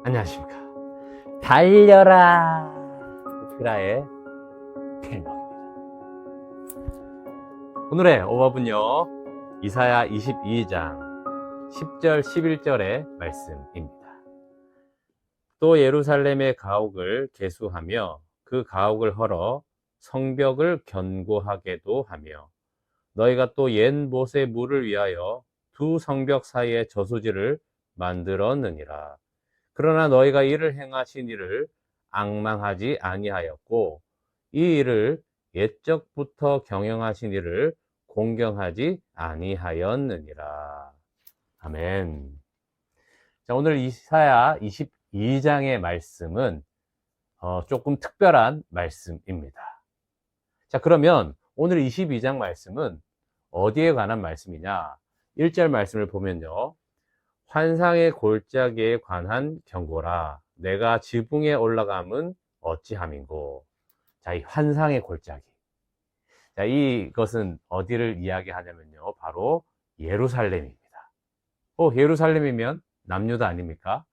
안녕하십니까. 달려라 드라의 필목입니다. 오늘의 오법은요, 이사야 22장 10절 11절의 말씀입니다. 또 예루살렘의 가옥을 계수하며 그 가옥을 헐어 성벽을 견고하게도 하며 너희가 또 옛 못의 물을 위하여 두 성벽 사이에 저수지를 만들었느니라. 그러나 너희가 이를 행하신 이를 앙망하지 아니하였고 이 일을 옛적부터 경영하신 이를 공경하지 아니하였느니라. 아멘. 자, 오늘 이사야 22장의 말씀은 조금 특별한 말씀입니다. 자, 그러면 오늘 22장 말씀은 어디에 관한 말씀이냐? 1절 말씀을 보면요, 환상의 골짜기에 관한 경고라. 내가 지붕에 올라감은 어찌함인고. 자, 이 환상의 골짜기. 자, 이것은 어디를 이야기하냐면요, 바로 예루살렘입니다. 예루살렘이면 남유다 아닙니까?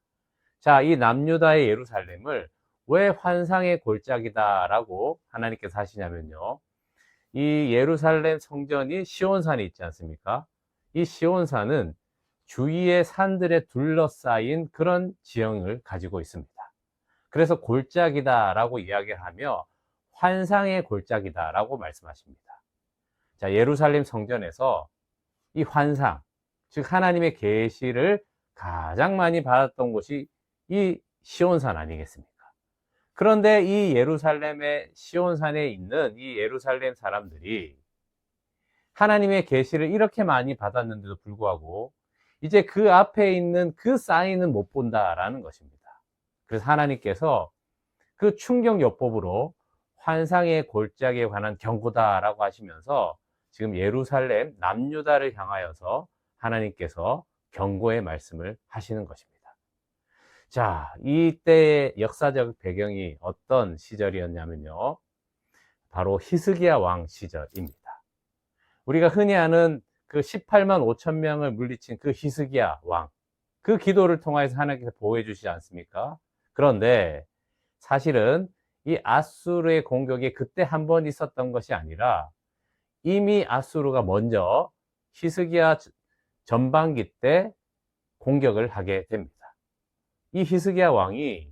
자, 이 남유다의 예루살렘을 왜 환상의 골짜기다라고 하나님께서 하시냐면요, 이 예루살렘 성전이 시온산에 있지 않습니까? 이 시온산은 주위의 산들에 둘러싸인 그런 지형을 가지고 있습니다. 그래서 골짜기다라고 이야기하며 환상의 골짜기다라고 말씀하십니다. 자, 예루살렘 성전에서 이 환상, 즉 하나님의 계시를 가장 많이 받았던 곳이 이 시온산 아니겠습니까? 그런데 이 예루살렘의 시온산에 있는 이 예루살렘 사람들이 하나님의 계시를 이렇게 많이 받았는데도 불구하고 이제 그 앞에 있는 그 사인은 못 본다라는 것입니다. 그래서 하나님께서 그 충격요법으로 환상의 골짜기에 관한 경고다라고 하시면서 지금 예루살렘 남유다를 향하여서 하나님께서 경고의 말씀을 하시는 것입니다. 자, 이때의 역사적 배경이 어떤 시절이었냐면요, 바로 히스기야 왕 시절입니다. 우리가 흔히 아는 그 18만 5천 명을 물리친 그 히스기야 왕, 그 기도를 통해서 하나님께서 보호해 주시지 않습니까? 그런데 사실은 이 아수르의 공격이 그때 한 번 있었던 것이 아니라 이미 아수르가 먼저 히스기야 전반기 때 공격을 하게 됩니다. 이 히스기야 왕이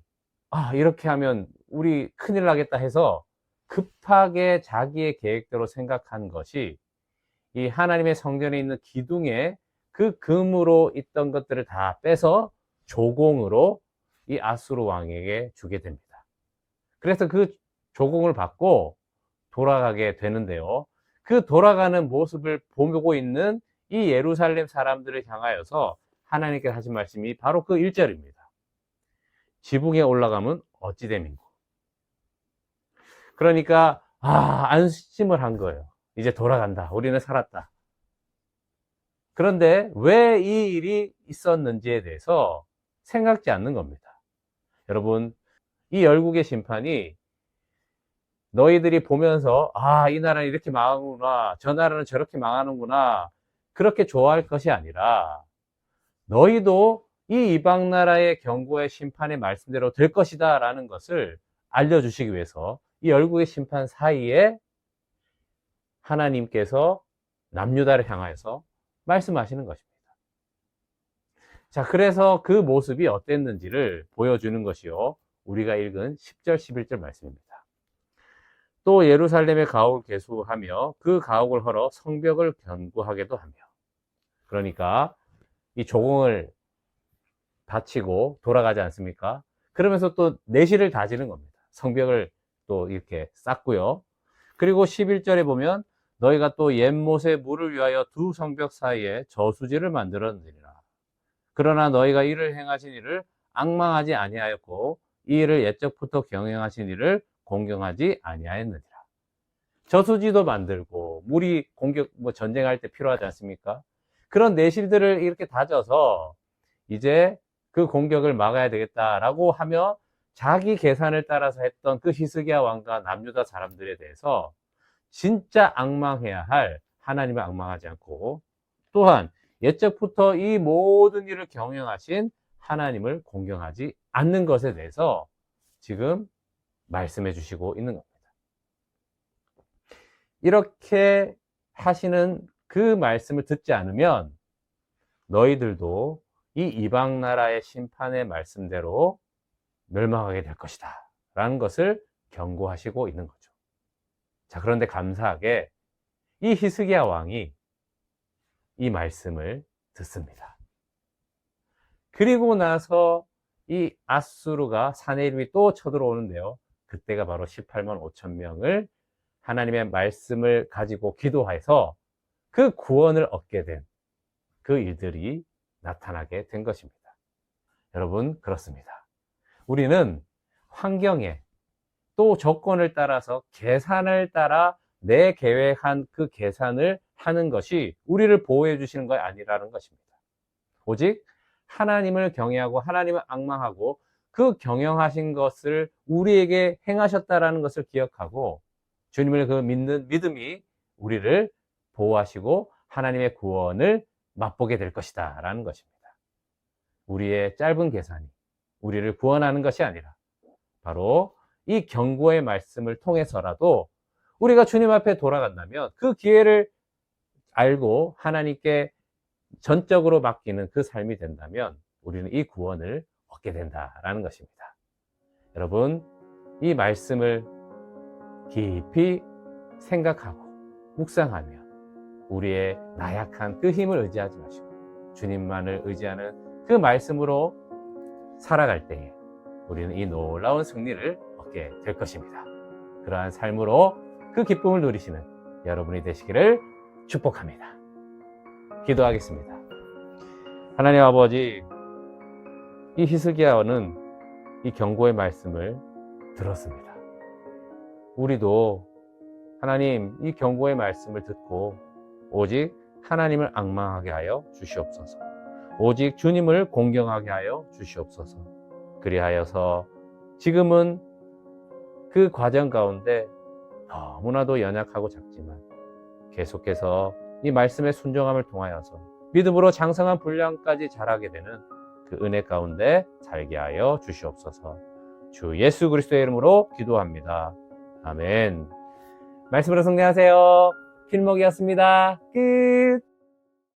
이렇게 하면 우리 큰일 나겠다 해서 급하게 자기의 계획대로 생각한 것이 이 하나님의 성전에 있는 기둥에 그 금으로 있던 것들을 다 빼서 조공으로 이 아수르 왕에게 주게 됩니다. 그래서 그 조공을 받고 돌아가게 되는데요, 그 돌아가는 모습을 보고 있는 이 예루살렘 사람들을 향하여서 하나님께서 하신 말씀이 바로 그 1절입니다. 지붕에 올라가면 어찌 됨인고. 그러니까 안심을 한 거예요. 이제 돌아간다. 우리는 살았다. 그런데 왜 이 일이 있었는지에 대해서 생각지 않는 겁니다. 여러분, 이 열국의 심판이 너희들이 보면서 이 나라는 이렇게 망하는구나, 저 나라는 저렇게 망하는구나, 그렇게 좋아할 것이 아니라 너희도 이 이방 나라의 경고의 심판의 말씀대로 될 것이다 라는 것을 알려주시기 위해서 이 열국의 심판 사이에 하나님께서 남유다를 향하여서 말씀하시는 것입니다. 자, 그래서 그 모습이 어땠는지를 보여주는 것이요, 우리가 읽은 10절 11절 말씀입니다. 또 예루살렘의 가옥을 계수하며 그 가옥을 헐어 성벽을 견고하게도 하며. 그러니까 이 조공을 바치고 돌아가지 않습니까? 그러면서 또 내실을 다지는 겁니다. 성벽을 또 이렇게 쌓고요. 그리고 11절에 보면 너희가 또 옛못의 물을 위하여 두 성벽 사이에 저수지를 만들었느니라. 그러나 너희가 이를 행하신 이를 앙망하지 아니하였고 이 일을 옛적부터 경영하신 이를 공경하지 아니하였느니라. 저수지도 만들고 물이 전쟁할 때 필요하지 않습니까? 그런 내실들을 이렇게 다져서 이제 그 공격을 막아야 되겠다라고 하며 자기 계산을 따라서 했던 그 히스기야 왕과 남유다 사람들에 대해서 진짜 앙망해야 할 하나님을 앙망하지 않고, 또한 옛적부터 이 모든 일을 경영하신 하나님을 공경하지 않는 것에 대해서 지금 말씀해 주시고 있는 겁니다. 이렇게 하시는 그 말씀을 듣지 않으면 너희들도 이 이방 나라의 심판의 말씀대로 멸망하게 될 것이다 라는 것을 경고하시고 있는 거죠. 자, 그런데 감사하게 이 히스기야 왕이 이 말씀을 듣습니다. 그리고 나서 이 아수르가 사내립이 또 쳐들어오는데요. 그때가 바로 18만 5천 명을 하나님의 말씀을 가지고 기도해서 그 구원을 얻게 된 그 일들이 나타나게 된 것입니다. 여러분, 그렇습니다. 우리는 환경에 또 조건을 따라서 계산을 따라 내 계획한 그 계산을 하는 것이 우리를 보호해 주시는 것이 아니라는 것입니다. 오직 하나님을 경외하고 하나님을 앙망하고 그 경영하신 것을 우리에게 행하셨다라는 것을 기억하고 주님을 그 믿는 믿음이 우리를 보호하시고 하나님의 구원을 맛보게 될 것이다 라는 것입니다. 우리의 짧은 계산이 우리를 구원하는 것이 아니라 바로 이 경고의 말씀을 통해서라도 우리가 주님 앞에 돌아간다면 그 기회를 알고 하나님께 전적으로 맡기는 그 삶이 된다면 우리는 이 구원을 얻게 된다라는 것입니다. 여러분, 이 말씀을 깊이 생각하고 묵상하며 우리의 나약한 그 힘을 의지하지 마시고 주님만을 의지하는 그 말씀으로 살아갈 때에 우리는 이 놀라운 승리를 얻게 될 것입니다. 그러한 삶으로 그 기쁨을 누리시는 여러분이 되시기를 축복합니다. 기도하겠습니다. 하나님 아버지, 이 히스기야는 이 경고의 말씀을 들었습니다. 우리도 하나님 이 경고의 말씀을 듣고 오직 하나님을 앙망하게 하여 주시옵소서. 오직 주님을 공경하게 하여 주시옵소서. 그리하여서 지금은 그 과정 가운데 너무나도 연약하고 작지만 계속해서 이 말씀의 순종함을 통하여서 믿음으로 장성한 분량까지 자라게 되는 그 은혜 가운데 살게 하여 주시옵소서. 주 예수 그리스도의 이름으로 기도합니다. 아멘. 말씀으로 승리하세요. 필목이었습니다. 끝.